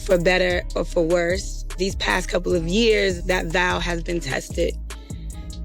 For better or for worse, these past couple of years, that vow has been tested.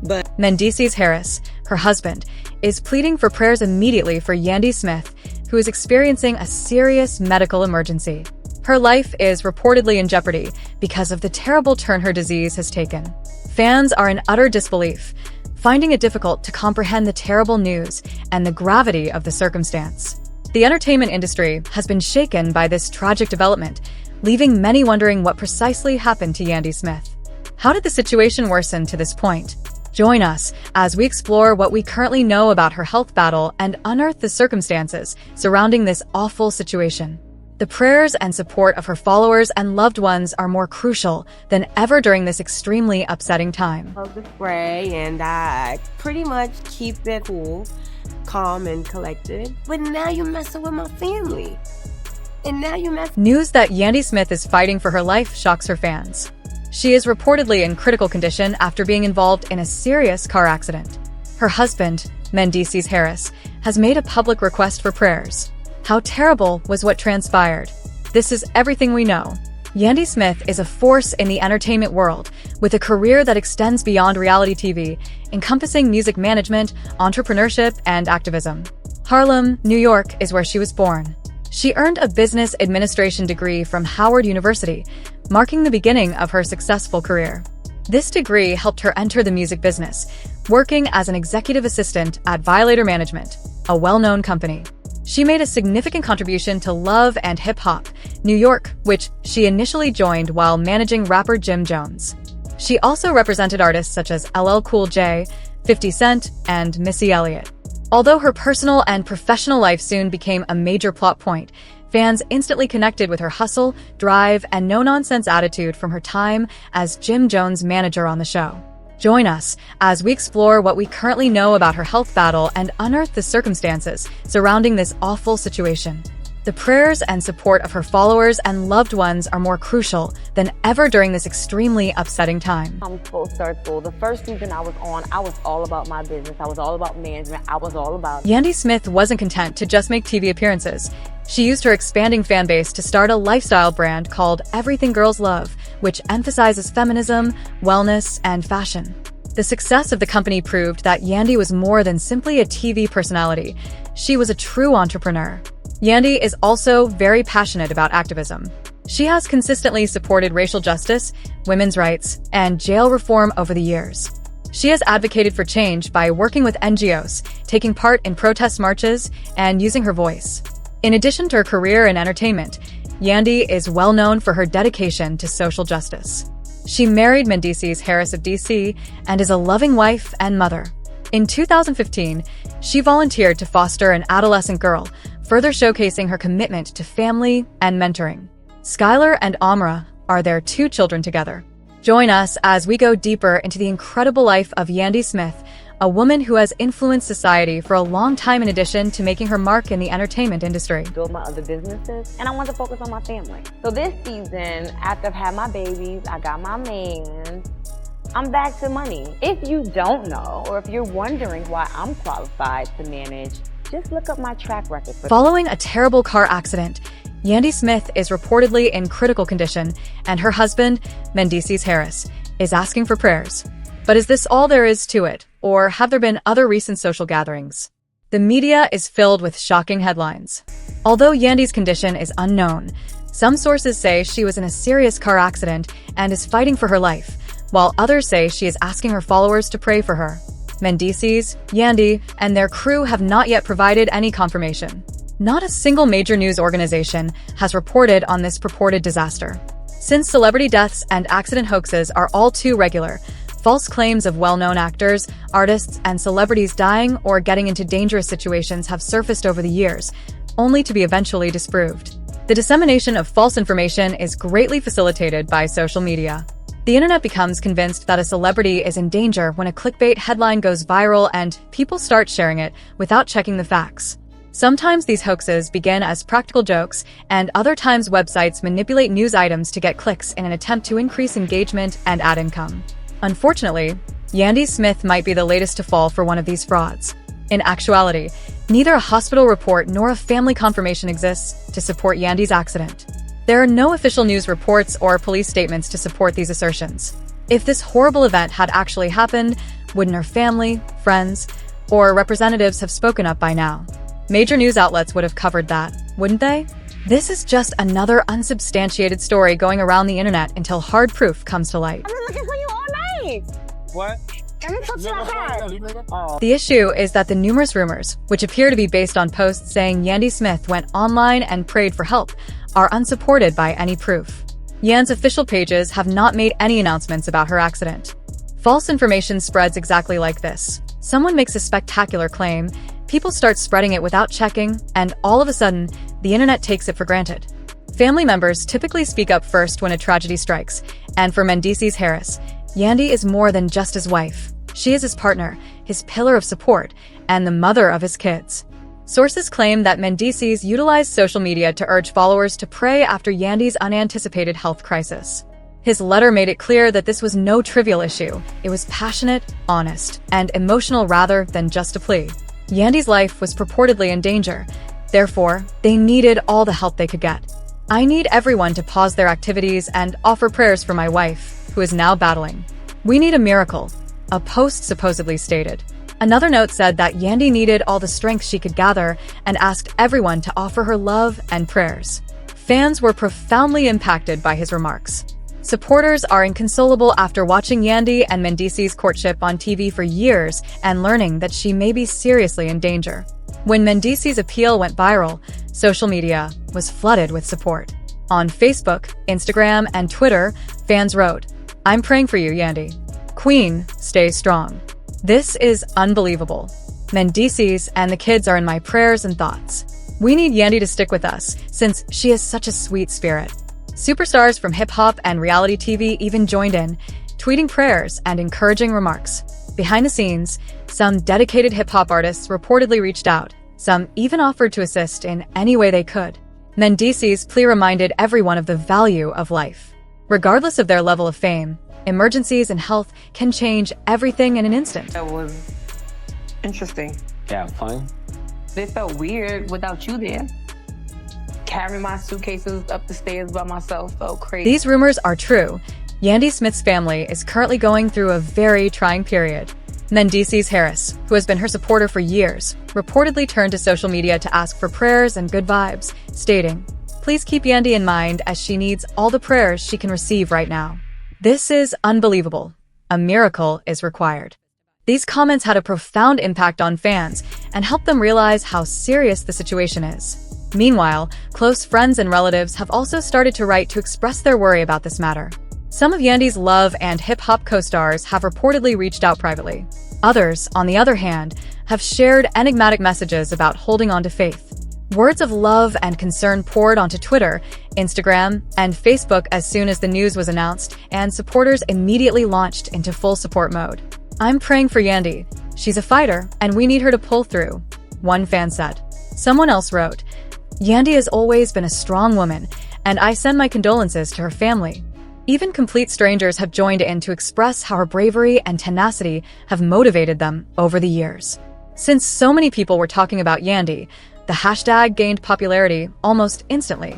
But Mendeecees Harris, her husband, is pleading for prayers immediately for Yandy Smith, who is experiencing a serious medical emergency. Her life is reportedly in jeopardy because of the terrible turn her disease has taken. Fans are in utter disbelief, finding it difficult to comprehend the terrible news and the gravity of the circumstance. The entertainment industry has been shaken by this tragic development, leaving many wondering what precisely happened to Yandy Smith. How did the situation worsen to this point? Join us as we explore what we currently know about her health battle and unearth the circumstances surrounding this awful situation. The prayers and support of her followers and loved ones are more crucial than ever during this extremely upsetting time. I love the spray, and I pretty much keep it cool, calm, and collected. But now you're messing with my family. And now you're messing. News that Yandy Smith is fighting for her life shocks her fans. She is reportedly in critical condition after being involved in a serious car accident. Her husband, Mendeecees Harris, has made a public request for prayers. How terrible was what transpired? This is everything we know. Yandy Smith is a force in the entertainment world, with a career that extends beyond reality TV, encompassing music management, entrepreneurship, and activism. Harlem, New York is where she was born. She earned a business administration degree from Howard University, marking the beginning of her successful career. This degree helped her enter the music business, working as an executive assistant at Violator Management, a well-known company. She made a significant contribution to Love and Hip Hop, New York, which she initially joined while managing rapper Jim Jones. She also represented artists such as LL Cool J, 50 Cent, and Missy Elliott. Although her personal and professional life soon became a major plot point, fans instantly connected with her hustle, drive, and no-nonsense attitude from her time as Jim Jones' manager on the show. Join us as we explore what we currently know about her health battle and unearth the circumstances surrounding this awful situation. The prayers and support of her followers and loved ones are more crucial than ever during this extremely upsetting time. I'm full circle. The first season I was on, I was all about my business. I was all about management. I was all about Yandy Smith wasn't content to just make TV appearances. She used her expanding fan base to start a lifestyle brand called Everything Girls Love, which emphasizes feminism, wellness, and fashion. The success of the company proved that Yandy was more than simply a TV personality. She was a true entrepreneur. Yandy is also very passionate about activism. She has consistently supported racial justice, women's rights, and jail reform over the years. She has advocated for change by working with NGOs, taking part in protest marches, and using her voice. In addition to her career in entertainment, Yandy is well known for her dedication to social justice. She married Mendeecees Harris of DC and is a loving wife and mother. In 2015, she volunteered to foster an adolescent girl, further showcasing her commitment to family and mentoring. Skylar and Amra are their 2 children together. Join us as we go deeper into the incredible life of Yandy Smith, a woman who has influenced society for a long time in addition to making her mark in the entertainment industry. build my other businesses, and I want to focus on my family. So this season, after I've had my babies, I got my man, I'm back to money. If you don't know, or if you're wondering why I'm qualified to manage, just look up my track record. Following a terrible car accident, Yandy Smith is reportedly in critical condition, and her husband, Mendeecees Harris, is asking for prayers. But is this all there is to it, or have there been other recent social gatherings? The media is filled with shocking headlines. Although Yandy's condition is unknown, some sources say she was in a serious car accident and is fighting for her life, while others say she is asking her followers to pray for her. Mendeecees, Yandy, and their crew have not yet provided any confirmation. Not a single major news organization has reported on this purported disaster. Since celebrity deaths and accident hoaxes are all too regular, false claims of well-known actors, artists, and celebrities dying or getting into dangerous situations have surfaced over the years, only to be eventually disproved. The dissemination of false information is greatly facilitated by social media. The internet becomes convinced that a celebrity is in danger when a clickbait headline goes viral and people start sharing it without checking the facts. Sometimes these hoaxes begin as practical jokes, and other times websites manipulate news items to get clicks in an attempt to increase engagement and ad income. Unfortunately, Yandy Smith might be the latest to fall for one of these frauds. In actuality, neither a hospital report nor a family confirmation exists to support Yandy's accident. There are no official news reports or police statements to support these assertions. If this horrible event had actually happened, wouldn't her family, friends, or representatives have spoken up by now? Major news outlets would have covered that, wouldn't they? This is just another unsubstantiated story going around the internet until hard proof comes to light. I've been looking for you all night. What? Let me touch your head. The issue is that the numerous rumors, which appear to be based on posts saying Yandy Smith went online and prayed for help, are unsupported by any proof. Yan's official pages have not made any announcements about her accident. False information spreads exactly like this. Someone makes a spectacular claim, people start spreading it without checking, and all of a sudden, the internet takes it for granted. Family members typically speak up first when a tragedy strikes, and for Mendeecees Harris, Yandy is more than just his wife. She is his partner, his pillar of support, and the mother of his kids. Sources claim that Mendeecees utilized social media to urge followers to pray after Yandy's unanticipated health crisis. His letter made it clear that this was no trivial issue. It was passionate, honest, and emotional rather than just a plea. Yandy's life was purportedly in danger. Therefore, they needed all the help they could get. I need everyone to pause their activities and offer prayers for my wife, who is now battling. We need a miracle, a post supposedly stated. Another note said that Yandy needed all the strength she could gather and asked everyone to offer her love and prayers. Fans were profoundly impacted by his remarks. Supporters are inconsolable after watching Yandy and Mendeecees' courtship on TV for years and learning that she may be seriously in danger. When Mendeecees' appeal went viral, social media was flooded with support. On Facebook, Instagram, and Twitter, fans wrote, "I'm praying for you, Yandy. Queen, stay strong." This is unbelievable. Mendeecees and the kids are in my prayers and thoughts. We need Yandy to stick with us, since she is such a sweet spirit. Superstars from hip-hop and reality TV even joined in, tweeting prayers and encouraging remarks. Behind the scenes, some dedicated hip-hop artists reportedly reached out. Some even offered to assist in any way they could. Mendeecees' plea reminded everyone of the value of life. Regardless of their level of fame, emergencies in health can change everything in an instant. That was interesting. Yeah, fun. It felt weird without you there. Carrying my suitcases up the stairs by myself felt crazy. These rumors are true. Yandy Smith's family is currently going through a very trying period. Mendeecees Harris, who has been her supporter for years, reportedly turned to social media to ask for prayers and good vibes, stating, "Please keep Yandy in mind as she needs all the prayers she can receive right now." This is unbelievable. A miracle is required. These comments had a profound impact on fans and helped them realize how serious the situation is. Meanwhile, close friends and relatives have also started to write to express their worry about this matter. Some of Yandy's love and hip-hop co-stars have reportedly reached out privately. Others, on the other hand, have shared enigmatic messages about holding on to faith. Words of love and concern poured onto Twitter, Instagram, and Facebook as soon as the news was announced, and supporters immediately launched into full support mode. "I'm praying for Yandy. She's a fighter, and we need her to pull through," one fan said. Someone else wrote, "Yandy has always been a strong woman, and I send my condolences to her family." Even complete strangers have joined in to express how her bravery and tenacity have motivated them over the years. Since so many people were talking about Yandy, the hashtag gained popularity almost instantly.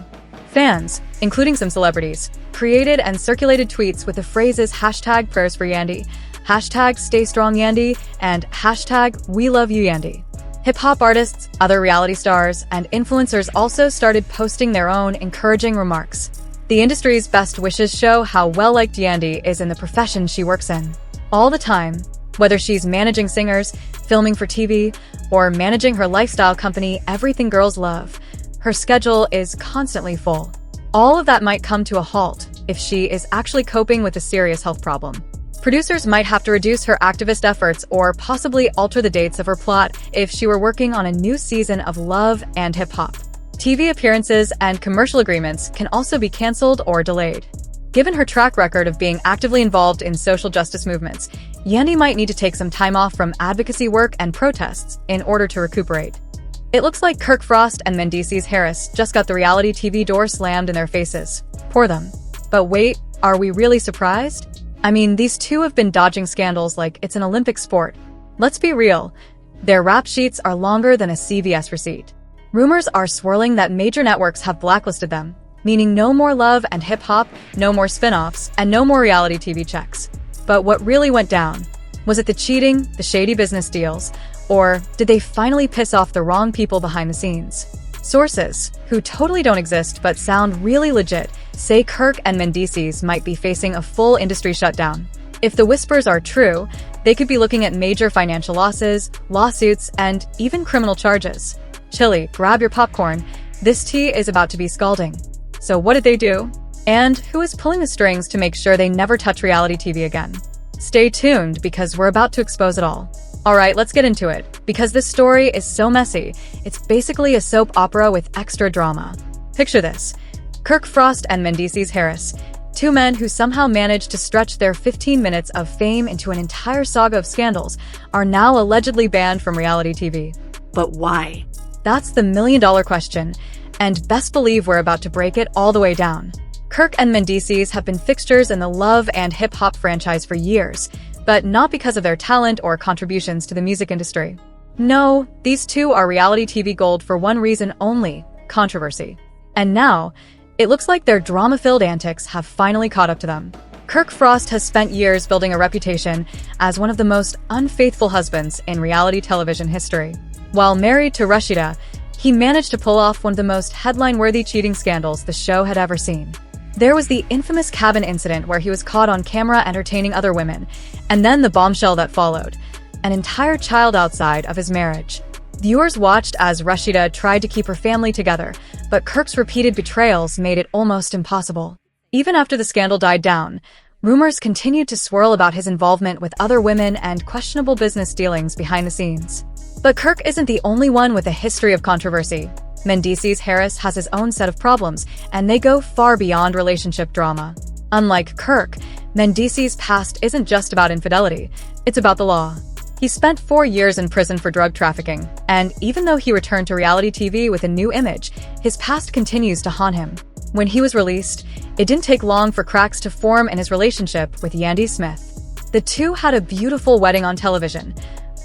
Fans, including some celebrities, created and circulated tweets with the phrases hashtag prayers for Yandy, hashtag stay strong Yandy, and hashtag we love you Yandy. Hip-hop artists, other reality stars, and influencers also started posting their own encouraging remarks. The industry's best wishes show how well-liked Yandy is in the profession she works in. All the time, whether she's managing singers, filming for TV, or managing her lifestyle company Everything Girls Love, her schedule is constantly full. All of that might come to a halt if she is actually coping with a serious health problem. Producers might have to reduce her activist efforts or possibly alter the dates of her plot if she were working on a new season of Love and Hip Hop. TV appearances and commercial agreements can also be canceled or delayed. Given her track record of being actively involved in social justice movements, Yandy might need to take some time off from advocacy work and protests in order to recuperate. It looks like Kirk Frost and Mendeecees Harris just got the reality TV door slammed in their faces. Poor them. But wait, are we really surprised? I mean, these two have been dodging scandals like it's an Olympic sport. Let's be real. Their rap sheets are longer than a CVS receipt. Rumors are swirling that major networks have blacklisted them, meaning no more love and hip-hop, no more spin-offs, and no more reality TV checks. But what really went down? Was it the cheating, the shady business deals, or did they finally piss off the wrong people behind the scenes? Sources, who totally don't exist but sound really legit, say Kirk and Mendeecees might be facing a full industry shutdown. If the whispers are true, they could be looking at major financial losses, lawsuits, and even criminal charges. Chili, grab your popcorn. This tea is about to be scalding. So what did they do? And who is pulling the strings to make sure they never touch reality TV again? Stay tuned because we're about to expose it all. Alright, let's get into it. Because this story is so messy, it's basically a soap opera with extra drama. Picture this. Kirk Frost and Mendeecees Harris, two men who somehow managed to stretch their 15 minutes of fame into an entire saga of scandals, are now allegedly banned from reality TV. But why? That's the million-dollar question, and best believe we're about to break it all the way down. Kirk and Mendeecees have been fixtures in the love and hip-hop franchise for years, but not because of their talent or contributions to the music industry. No, these two are reality TV gold for one reason only: controversy. And now, it looks like their drama-filled antics have finally caught up to them. Kirk Frost has spent years building a reputation as one of the most unfaithful husbands in reality television history. While married to Rashida, he managed to pull off one of the most headline-worthy cheating scandals the show had ever seen. There was the infamous cabin incident where he was caught on camera entertaining other women, and then the bombshell that followed: an entire child outside of his marriage. Viewers watched as Rashida tried to keep her family together, but Kirk's repeated betrayals made it almost impossible. Even after the scandal died down, rumors continued to swirl about his involvement with other women and questionable business dealings behind the scenes. But Kirk isn't the only one with a history of controversy. Mendeecees Harris has his own set of problems, and they go far beyond relationship drama. Unlike Kirk, Mendeecees' past isn't just about infidelity, it's about the law. He spent 4 years in prison for drug trafficking, and even though he returned to reality TV with a new image, his past continues to haunt him. When he was released, it didn't take long for cracks to form in his relationship with Yandy Smith. The two had a beautiful wedding on television,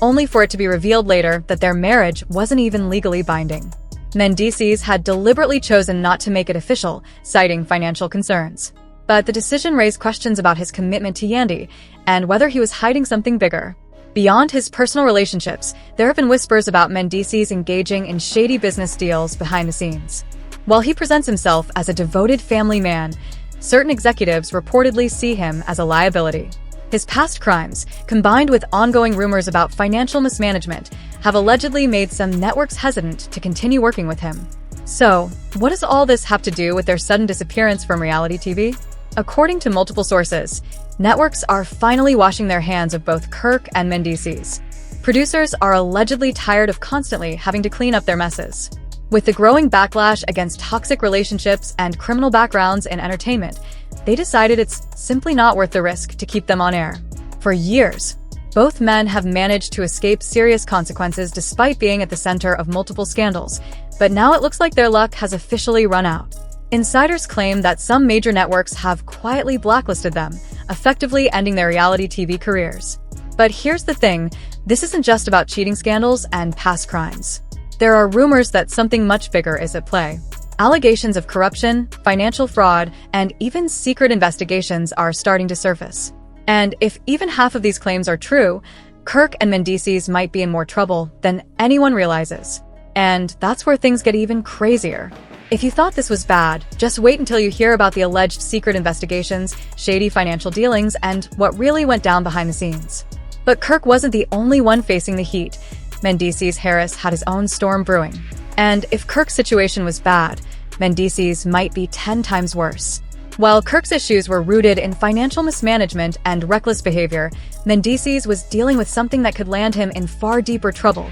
only for it to be revealed later that their marriage wasn't even legally binding. Mendeecees had deliberately chosen not to make it official, citing financial concerns. But the decision raised questions about his commitment to Yandy and whether he was hiding something bigger. Beyond his personal relationships, there have been whispers about Mendeecees engaging in shady business deals behind the scenes. While he presents himself as a devoted family man, certain executives reportedly see him as a liability. His past crimes, combined with ongoing rumors about financial mismanagement, have allegedly made some networks hesitant to continue working with him. So, what does all this have to do with their sudden disappearance from reality TV? According to multiple sources, networks are finally washing their hands of both Kirk and Mendeecees. Producers are allegedly tired of constantly having to clean up their messes. With the growing backlash against toxic relationships and criminal backgrounds in entertainment, they decided it's simply not worth the risk to keep them on air. For years, both men have managed to escape serious consequences despite being at the center of multiple scandals, but now it looks like their luck has officially run out. Insiders claim that some major networks have quietly blacklisted them, effectively ending their reality TV careers. But here's the thing, this isn't just about cheating scandals and past crimes. There are rumors that something much bigger is at play. Allegations of corruption, financial fraud, and even secret investigations are starting to surface. And if even half of these claims are true, Kirk and Mendeecees might be in more trouble than anyone realizes. And that's where things get even crazier. If you thought this was bad, just wait until you hear about the alleged secret investigations, shady financial dealings, and what really went down behind the scenes. But Kirk wasn't the only one facing the heat. Mendeecees Harris had his own storm brewing. And if Kirk's situation was bad, Mendeecees might be 10 times worse. While Kirk's issues were rooted in financial mismanagement and reckless behavior, Mendeecees was dealing with something that could land him in far deeper trouble: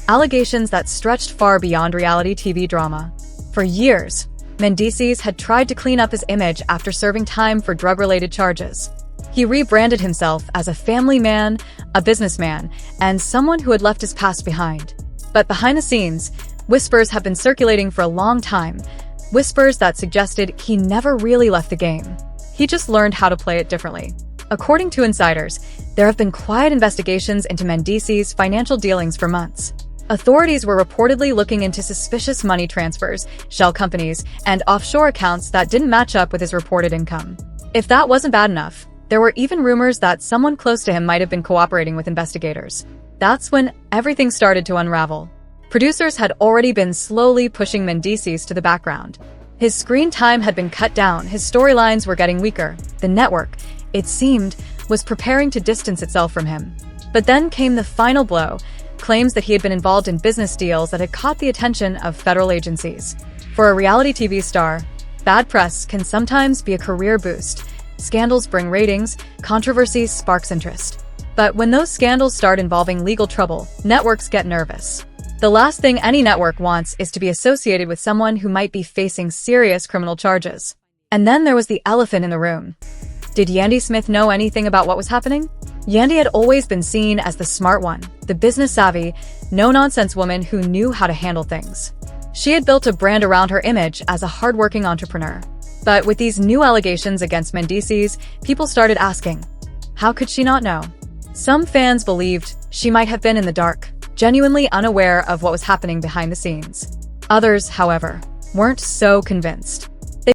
allegations that stretched far beyond reality TV drama. For years, Mendeecees had tried to clean up his image after serving time for drug-related charges. He rebranded himself as a family man, a businessman, and someone who had left his past behind. But behind the scenes, whispers have been circulating for a long time, whispers that suggested he never really left the game. He just learned how to play it differently. According to insiders, there have been quiet investigations into Mendeecees' financial dealings for months. Authorities were reportedly looking into suspicious money transfers, shell companies, and offshore accounts that didn't match up with his reported income. If that wasn't bad enough, there were even rumors that someone close to him might have been cooperating with investigators. That's when everything started to unravel. Producers had already been slowly pushing Mendeecees to the background. His screen time had been cut down, his storylines were getting weaker. The network, it seemed, was preparing to distance itself from him. But then came the final blow, claims that he had been involved in business deals that had caught the attention of federal agencies. For a reality TV star, bad press can sometimes be a career boost. Scandals bring ratings, controversy sparks interest. But when those scandals start involving legal trouble, networks get nervous. The last thing any network wants is to be associated with someone who might be facing serious criminal charges. And then there was the elephant in the room. Did Yandy Smith know anything about what was happening? Yandy had always been seen as the smart one, the business-savvy, no-nonsense woman who knew how to handle things. She had built a brand around her image as a hardworking entrepreneur. But with these new allegations against Mendeecees, people started asking, how could she not know? Some fans believed she might have been in the dark, genuinely unaware of what was happening behind the scenes. Others, however, weren't so convinced.